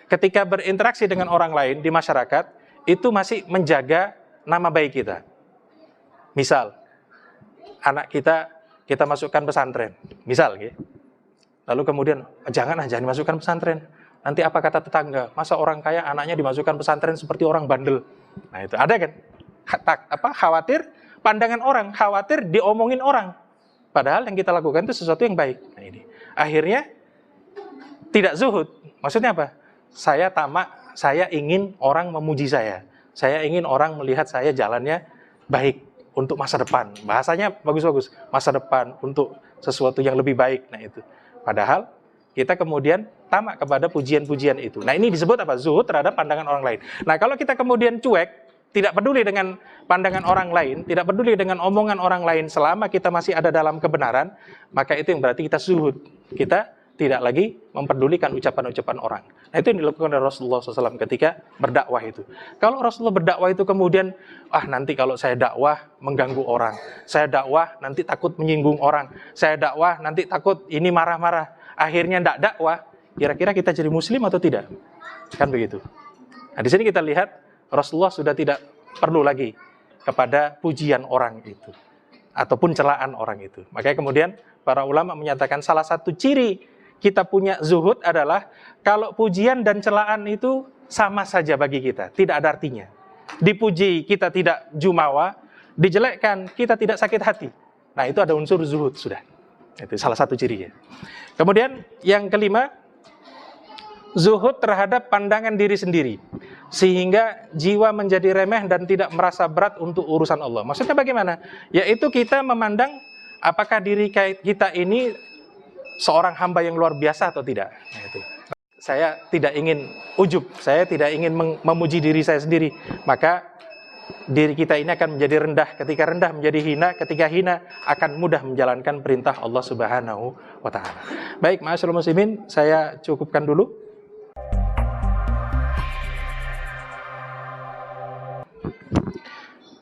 ketika berinteraksi dengan orang lain di masyarakat itu masih menjaga nama baik kita. Misal anak kita masukkan pesantren, misal gitu. Lalu kemudian jangan dimasukkan pesantren. Nanti apa kata tetangga? Masa orang kaya anaknya dimasukkan pesantren seperti orang bandel. Nah itu ada kan? Khawatir pandangan orang, khawatir diomongin orang. Padahal yang kita lakukan itu sesuatu yang baik. Nah ini akhirnya tidak zuhud. Maksudnya apa? Saya tamak, saya ingin orang memuji saya. Saya ingin orang melihat saya jalannya baik untuk masa depan. Bahasanya bagus-bagus. Masa depan untuk sesuatu yang lebih baik. Nah itu. Padahal kita kemudian tamak kepada pujian-pujian itu. Nah ini disebut apa? Zuhud terhadap pandangan orang lain. Nah kalau kita kemudian cuek, tidak peduli dengan pandangan orang lain, tidak peduli dengan omongan orang lain selama kita masih ada dalam kebenaran, maka itu yang berarti kita zuhud. Kita tidak lagi memperdulikan ucapan-ucapan orang. Nah itu yang dilakukan oleh Rasulullah SAW ketika berdakwah itu. Kalau Rasulullah berdakwah itu kemudian, nanti kalau saya dakwah mengganggu orang, saya dakwah nanti takut menyinggung orang, saya dakwah nanti takut ini marah-marah, akhirnya tidak dakwah, kira-kira kita jadi muslim atau tidak? Kan begitu. Nah di sini kita lihat Rasulullah sudah tidak perlu lagi kepada pujian orang itu ataupun celaan orang itu. Makanya kemudian para ulama menyatakan salah satu ciri kita punya zuhud adalah kalau pujian dan celaan itu sama saja bagi kita, tidak ada artinya. Dipuji kita tidak jumawa, dijelekkan kita tidak sakit hati. Nah itu ada unsur zuhud sudah. Itu salah satu cirinya. Kemudian yang kelima, zuhud terhadap pandangan diri sendiri, sehingga jiwa menjadi remeh dan tidak merasa berat untuk urusan Allah. Maksudnya bagaimana? Yaitu kita memandang apakah diri kita ini seorang hamba yang luar biasa atau tidak. Nah, itu. Saya tidak ingin ujub, saya tidak ingin memuji diri saya sendiri. Maka diri kita ini akan menjadi rendah. Ketika rendah menjadi hina, ketika hina akan mudah menjalankan perintah Allah Subhanahu wa Ta'ala. Baik, ma'asyiral muslimin, saya cukupkan dulu.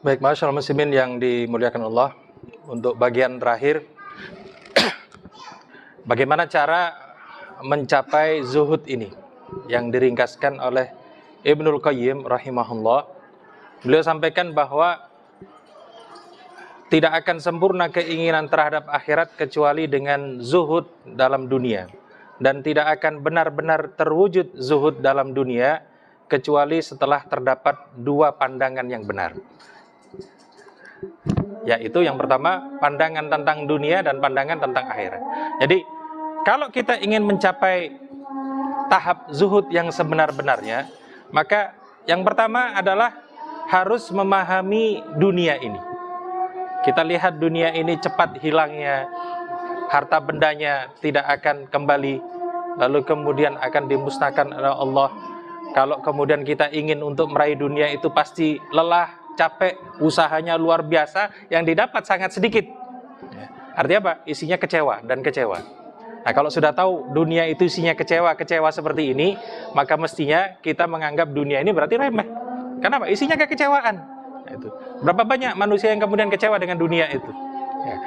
Baik, masyaallah muslimin yang dimuliakan Allah, untuk bagian terakhir, bagaimana cara mencapai zuhud ini yang diringkaskan oleh Ibnul Qayyim rahimahullah. Beliau sampaikan bahwa tidak akan sempurna keinginan terhadap akhirat kecuali dengan zuhud dalam dunia, dan tidak akan benar-benar terwujud zuhud dalam dunia kecuali setelah terdapat dua pandangan yang benar, yaitu yang pertama pandangan tentang dunia dan pandangan tentang akhirat. Jadi kalau kita ingin mencapai tahap zuhud yang sebenar-benarnya, maka yang pertama adalah harus memahami dunia ini. Kita lihat dunia ini cepat hilangnya, harta bendanya tidak akan kembali, lalu kemudian akan dimusnahkan oleh Allah. Kalau kemudian kita ingin untuk meraih dunia itu pasti lelah, capek, usahanya luar biasa, yang didapat sangat sedikit. Artinya apa? Isinya kecewa dan kecewa. Nah, kalau sudah tahu dunia itu isinya kecewa seperti ini, maka mestinya kita menganggap dunia ini berarti remeh. Kenapa? Isinya kekecewaan. Nah, itu. Berapa banyak manusia yang kemudian kecewa dengan dunia itu? Ya.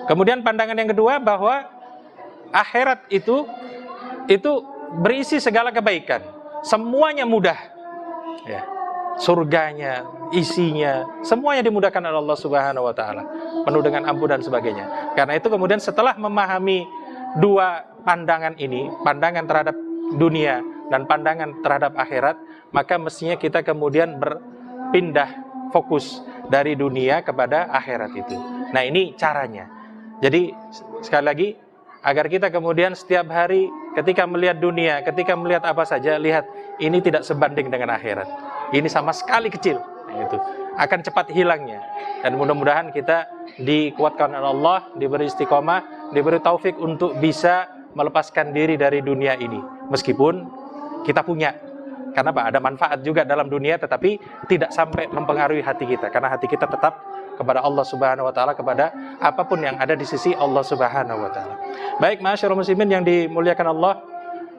Kemudian pandangan yang kedua, bahwa akhirat itu berisi segala kebaikan, semuanya mudah. Ya. Surganya, isinya, semuanya dimudahkan oleh Allah Subhanahu wa taala, penuh dengan ampun dan sebagainya. Karena itu kemudian setelah memahami dua pandangan ini, pandangan terhadap dunia dan pandangan terhadap akhirat, maka mestinya kita kemudian berpindah fokus dari dunia kepada akhirat itu. Nah, ini caranya. Jadi sekali lagi, agar kita kemudian setiap hari ketika melihat dunia, ketika melihat apa saja, lihat ini tidak sebanding dengan akhirat. Ini sama sekali kecil, itu akan cepat hilangnya. Dan mudah-mudahan kita dikuatkan oleh Allah, diberi istiqomah, diberi taufik untuk bisa melepaskan diri dari dunia ini. Meskipun kita punya, karena apa? Ada manfaat juga dalam dunia, tetapi tidak sampai mempengaruhi hati kita, karena hati kita tetap kepada Allah Subhanahu wa taala, kepada apapun yang ada di sisi Allah Subhanahu wa taala. Baik, masyaallah muslimin yang dimuliakan Allah,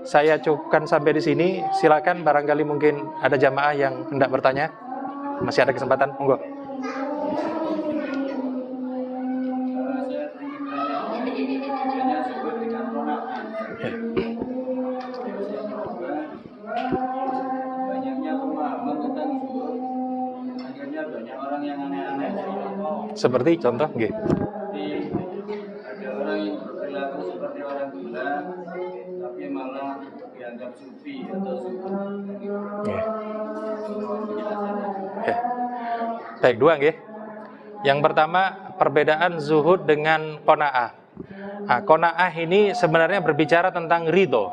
saya cukupkan sampai di sini. Silakan, barangkali mungkin ada jamaah yang hendak bertanya. Masih ada kesempatan, monggo. Banyaknya pemahaman tentang zuhud, akhirnya banyak orang yang aneh-aneh. Seperti contoh, nggih. Ada orang yang berperilaku seperti orang gila, tapi malah dianggap sufi atau zuhud. Ya. Baik, dua nggih. Yang pertama, perbedaan zuhud dengan qanaah. Nah, qanaah ini sebenarnya berbicara tentang ridho,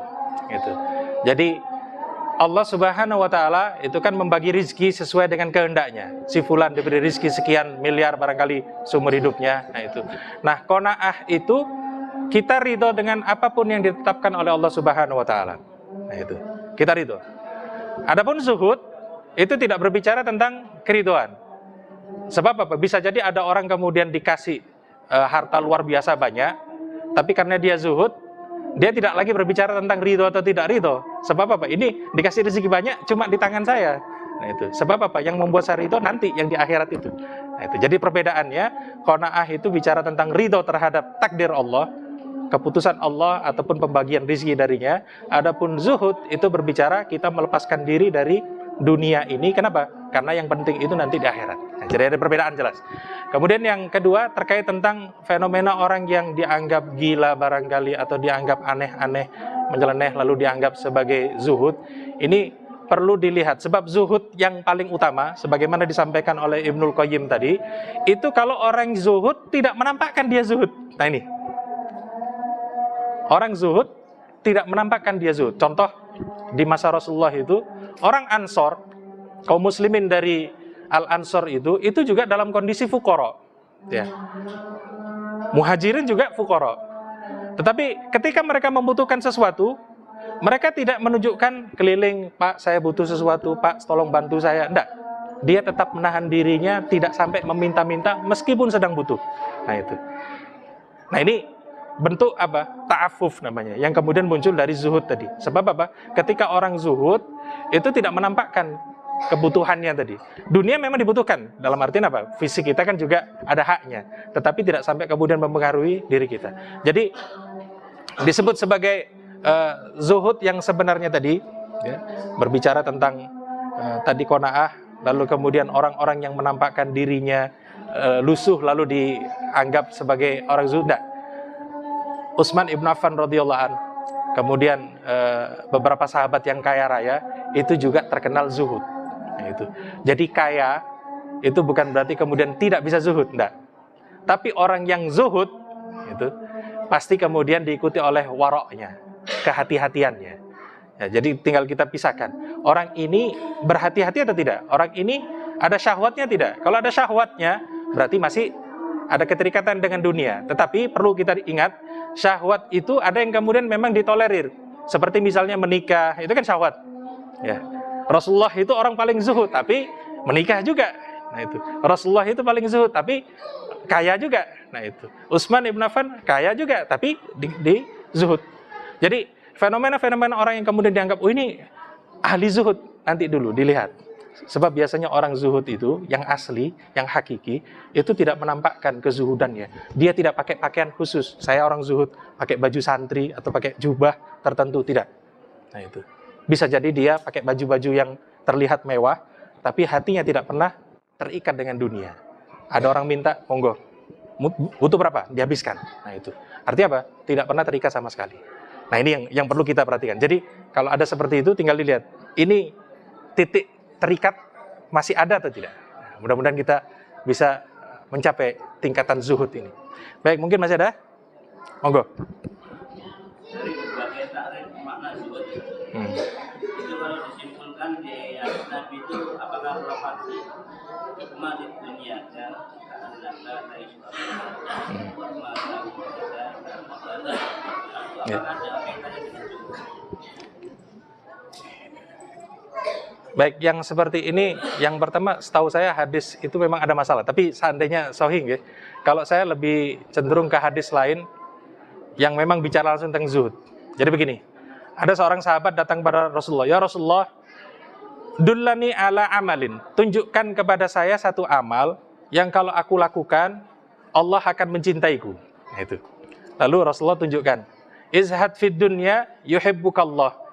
gitu. Jadi Allah Subhanahu wa taala itu kan membagi rizki sesuai dengan kehendaknya. Si fulan diberi rizki sekian miliar barangkali seumur hidupnya. Nah, itu. Nah, qanaah itu kita ridho dengan apapun yang ditetapkan oleh Allah Subhanahu wa taala. Nah, itu. Kita ridho. Adapun zuhud itu tidak berbicara tentang keridoan. Sebab apa? Bisa jadi ada orang kemudian dikasih harta luar biasa banyak, tapi karena dia zuhud, dia tidak lagi berbicara tentang ridho atau tidak ridho. Sebab apa? Ini dikasih rezeki banyak cuma di tangan saya. Nah, itu. Sebab apa? Yang membuat saya ridho nanti yang di akhirat itu. Nah, itu. Jadi perbedaannya, qanaah itu bicara tentang ridho terhadap takdir Allah, keputusan Allah ataupun pembagian rezeki darinya. Adapun zuhud itu berbicara kita melepaskan diri dari dunia ini. Kenapa? Karena yang penting itu nanti di akhirat. Nah, jadi ada perbedaan jelas. Kemudian yang kedua terkait tentang fenomena orang yang dianggap gila barangkali atau dianggap aneh-aneh, menyeleneh lalu dianggap sebagai zuhud. Ini perlu dilihat, sebab zuhud yang paling utama sebagaimana disampaikan oleh Ibnul Qayyim tadi, itu kalau orang zuhud tidak menampakkan dia zuhud. Nah, ini orang zuhud tidak menampakkan dia zuhud. Contoh di masa Rasulullah itu, orang Ansor, kaum muslimin dari Al-Ansor itu juga dalam kondisi fuqara, ya. Muhajirin juga fuqara. Tetapi ketika mereka membutuhkan sesuatu, mereka tidak menunjukkan keliling, Pak, saya butuh sesuatu, Pak, tolong bantu saya. Enggak. Dia tetap menahan dirinya, tidak sampai meminta-minta meskipun sedang butuh. Nah, itu. Nah, ini bentuk apa? Ta'affuf namanya, yang kemudian muncul dari zuhud tadi. Sebab apa? Ketika orang zuhud itu tidak menampakkan kebutuhannya tadi. Dunia memang dibutuhkan, dalam artian apa? Fisik kita kan juga ada haknya, tetapi tidak sampai kemudian mempengaruhi diri kita. Jadi disebut sebagai zuhud yang sebenarnya tadi, ya, berbicara tentang tadi qanaah, lalu kemudian orang-orang yang menampakkan dirinya lusuh lalu dianggap sebagai orang zuhud. Utsman ibn Affan radhiyallahu an, kemudian beberapa sahabat yang kaya raya itu juga terkenal zuhud. Nah, itu. Jadi kaya itu bukan berarti kemudian tidak bisa zuhud, enggak. Tapi orang yang zuhud itu pasti kemudian diikuti oleh waroknya, kehati-hatiannya. Ya, jadi tinggal kita pisahkan. Orang ini berhati-hati atau tidak? Orang ini ada syahwatnya tidak? Kalau ada syahwatnya, berarti masih ada keterikatan dengan dunia. Tetapi perlu kita ingat, syahwat itu ada yang kemudian memang ditolerir. Seperti misalnya menikah, itu kan syahwat. Ya. Rasulullah itu orang paling zuhud, tapi menikah juga. Nah itu. Rasulullah itu paling zuhud, tapi kaya juga. Nah itu. Utsman ibn Affan kaya juga, tapi di zuhud. Jadi fenomena-fenomena orang yang kemudian dianggap, oh ini ahli zuhud, nanti dulu dilihat. Sebab biasanya orang zuhud itu, yang asli, yang hakiki, itu tidak menampakkan kezuhudannya. Dia tidak pakai pakaian khusus. Saya orang zuhud, pakai baju santri atau pakai jubah tertentu, tidak. Nah itu. Bisa jadi dia pakai baju-baju yang terlihat mewah, tapi hatinya tidak pernah terikat dengan dunia. Ada orang minta, monggo, butuh berapa? Dihabiskan. Nah itu. Artinya apa? Tidak pernah terikat sama sekali. Nah ini yang perlu kita perhatikan. Jadi kalau ada seperti itu, tinggal dilihat. Ini titik terikat masih ada atau tidak. Nah, mudah-mudahan kita bisa mencapai tingkatan zuhud ini. Baik, mungkin masih ada? Monggo. Dari berbagai takrif makna zuhud itu kalau disimpulkan di Nabi itu apakah relevansi hikmah di dunia dan apakah ada kaitannya dengan zuhud? Baik, yang seperti ini, yang pertama setahu saya hadis itu memang ada masalah. Tapi seandainya sahih, ya, kalau saya lebih cenderung ke hadis lain yang memang bicara langsung tentang zuhud. Jadi begini, ada seorang sahabat datang pada Rasulullah, ya Rasulullah, dullani ala amalin, tunjukkan kepada saya satu amal yang kalau aku lakukan, Allah akan mencintaiku. Nah, itu. Lalu Rasulullah tunjukkan, izhad fid dunya yuhibbukallah.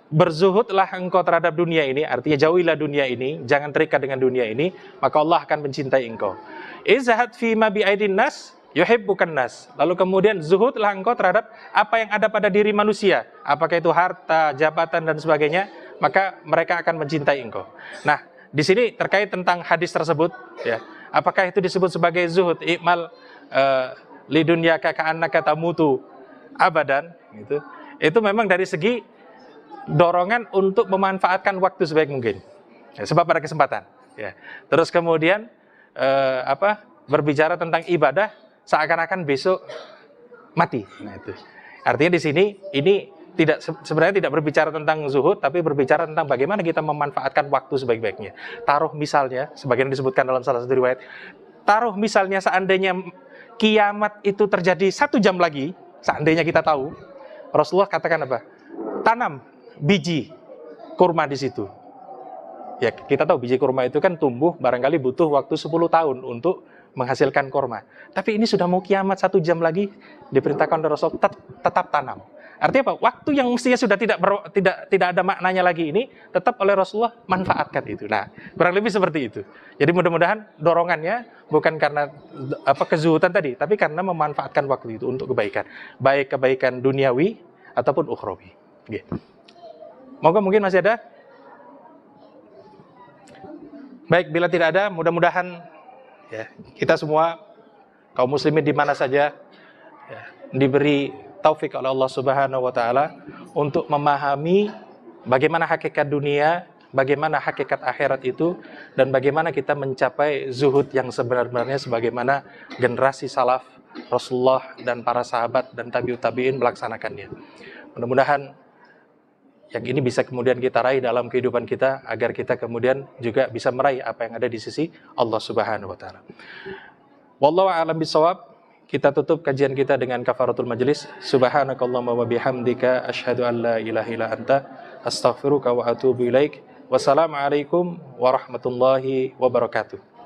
Berzuhudlah engkau terhadap dunia ini, artinya jauhilah dunia ini, jangan terikat dengan dunia ini, maka Allah akan mencintai engkau. Izhad fi ma bi aidin nas yuhibbukan nas. Lalu kemudian zuhudlah engkau terhadap apa yang ada pada diri manusia, apakah itu harta, jabatan dan sebagainya, maka mereka akan mencintai engkau. Nah, di sini terkait tentang hadis tersebut, ya, apakah itu disebut sebagai zuhud? I'mal li dunyaka ka'annaka tamutu abadan, gitu. Itu memang dari segi dorongan untuk memanfaatkan waktu sebaik mungkin, ya, sebab ada kesempatan. Ya. Terus kemudian berbicara tentang ibadah seakan-akan besok mati. Nah itu. Artinya di sini ini sebenarnya tidak berbicara tentang zuhud, tapi berbicara tentang bagaimana kita memanfaatkan waktu sebaik-baiknya. Taruh misalnya, sebagian disebutkan dalam salah satu riwayat, taruh misalnya seandainya kiamat itu terjadi 1 jam lagi, seandainya kita tahu, Rasulullah katakan apa? Tanam biji kurma di situ. Ya, kita tahu biji kurma itu kan tumbuh barangkali butuh waktu 10 tahun untuk menghasilkan kurma. Tapi ini sudah mau kiamat 1 jam lagi, diperintahkan oleh Rasul tetap tanam. Artinya apa? Waktu yang mestinya sudah tidak ada maknanya lagi ini tetap oleh Rasulullah manfaatkan itu. Nah, kurang lebih seperti itu. Jadi mudah-mudahan dorongannya bukan karena kezuhudan tadi, tapi karena memanfaatkan waktu itu untuk kebaikan, baik kebaikan duniawi ataupun ukhrawi. Gitu. Moga mungkin masih ada? Baik, bila tidak ada, mudah-mudahan ya, kita semua kaum muslimin di mana saja ya, diberi taufik oleh Allah Subhanahu wa taala untuk memahami bagaimana hakikat dunia, bagaimana hakikat akhirat itu, dan bagaimana kita mencapai zuhud yang sebenarnya sebagaimana generasi salaf Rasulullah dan para sahabat dan tabi'ut tabi'in melaksanakannya. Mudah-mudahan yang ini bisa kemudian kita raih dalam kehidupan kita, agar kita kemudian juga bisa meraih apa yang ada di sisi Allah Subhanahu wa taala. Wallahu a'lam bishawab. Kita tutup kajian kita dengan kafaratul majlis. Subhanakallahumma wa bihamdika asyhadu an la ilaha illa anta astaghfiruka wa atubu ilaik. Wassalamualaikum warahmatullahi wabarakatuh.